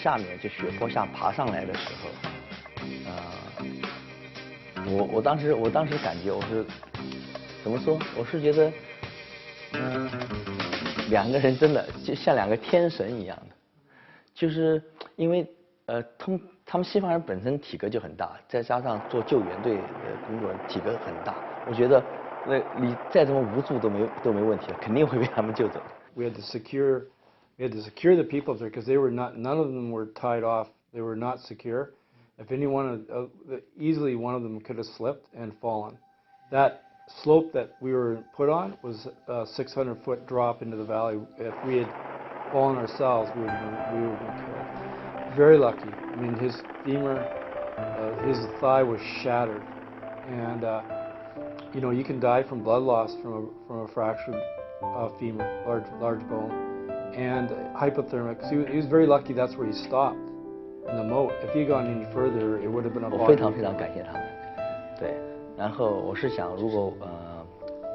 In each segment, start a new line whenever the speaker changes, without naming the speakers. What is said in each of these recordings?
下面就雪坡下爬上来的时候，我当时感觉我是怎么说？我是觉得，两个人真的就像两个天神一样的，就是因为他们西方人本身体格就很大，再加上做救援队的工作人体格很大，我觉得你再怎么无助都没问题了，肯定会被他们救走。
We had to secure the people there because they were not. None of them were tied off. They were not secure. If easily one of them could have slipped and fallen, that slope that we were put on was a 600-foot drop into the valley. If we had fallen ourselves, we would have been killed. Very lucky. I mean, his femur, his thigh was shattered, and you know, you can die from blood loss from a fractured femur, large bone, and hypothermic. So he was very lucky. That's where he stopped in the moat. If he had gone any further, it would have been a body.
我非常非常感谢他们，对。然后我是想，如果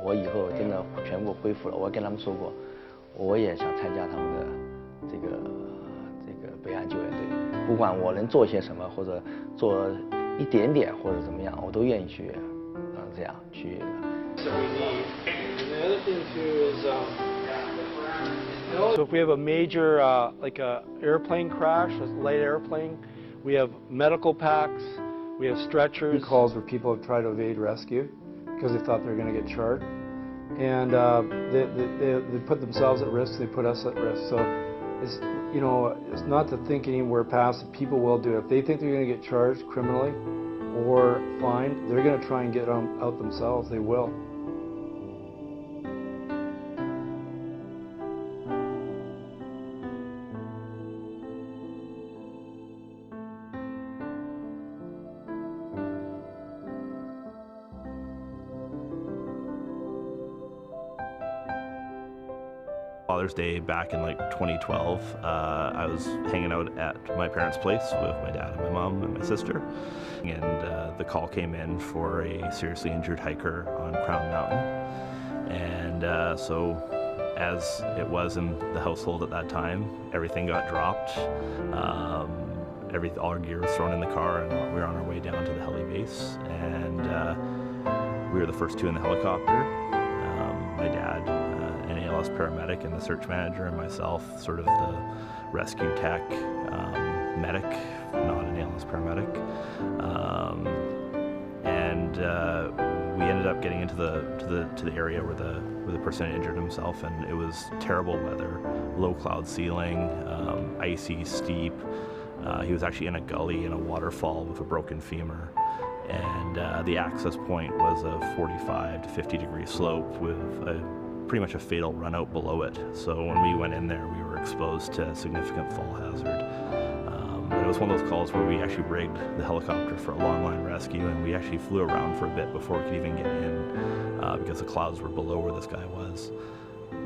我以后真的全部恢复了，我跟他们说过，我也想参加他们的这个北岸救援队。不管我能做些什么，或者做一点点，或者怎么样，我都愿意去，这样去。
So we need. And the other thing too is, so if we have a major, like a airplane crash, a light airplane, we have medical packs, we have stretchers. Calls where people have tried to evade rescue because they thought they were going to get charred, and they put themselves at risk. They put us at risk. So it's, you know, it's not to think anywhere past that people will do it. If they think they're going to get charged criminally or fined, they're going to try and get out themselves. They will.
Father's Day back in like 2012, I was hanging out at my parents' place with my dad and my mom and my sister, and the call came in for a seriously injured hiker on Crown Mountain. And so, as it was in the household at that time, everything got dropped. All our gear was thrown in the car, and we were on our way down to the heli base. And we were the first two in the helicopter. My dad, an ALS paramedic, and the search manager, and myself, sort of the rescue tech, medic, not an ALS paramedic. We ended up getting into the area where the person injured himself, and it was terrible weather, low cloud ceiling, icy, steep. He was actually in a gully in a waterfall with a broken femur, and the access point was a 45 to 50 degree slope with pretty much a fatal run out below it. So when we went in there, we were exposed to significant fall hazard. But it was one of those calls where we actually rigged the helicopter for a long line rescue, and we actually flew around for a bit before we could even get in because the clouds were below where this guy was.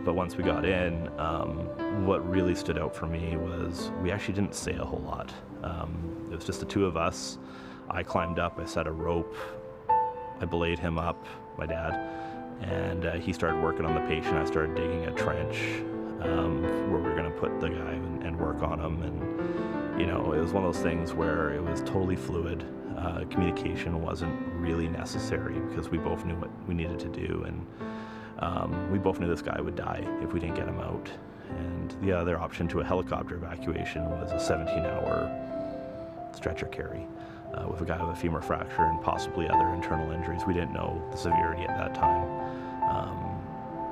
But once we got in, what really stood out for me was we actually didn't say a whole lot. It was just the two of us. I climbed up, I set a rope, I belayed him up, my dad, and he started working on the patient. I started digging a trench where we were going to put the guy and work on him. And, you know, it was one of those things where it was totally fluid. Communication wasn't really necessary because we both knew what we needed to do. And we both knew this guy would die if we didn't get him out. And the other option to a helicopter evacuation was a 17-hour stretcher carry with a guy with a femur fracture and possibly other internal injuries. We didn't know the severity at that time.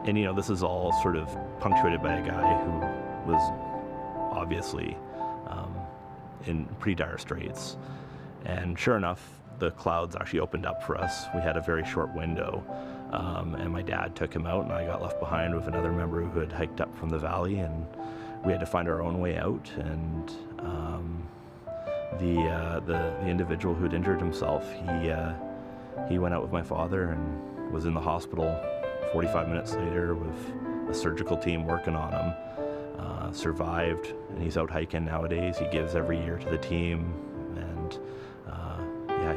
And you know, this is all sort of punctuated by a guy who was obviously in pretty dire straits. And sure enough, the clouds actually opened up for us. We had a very short window. And my dad took him out, and I got left behind with another member who had hiked up from the valley, and we had to find our own way out. And the individual who had injured himself, he went out with my father and was in the hospital 45 minutes later with a surgical team working on him. Survived, and he's out hiking nowadays. He gives every year to the team, and yeah,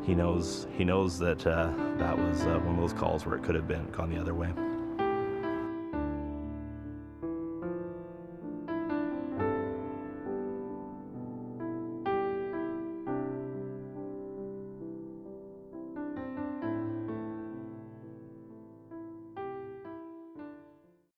he knows that that was one of those calls where it could have gone the other way.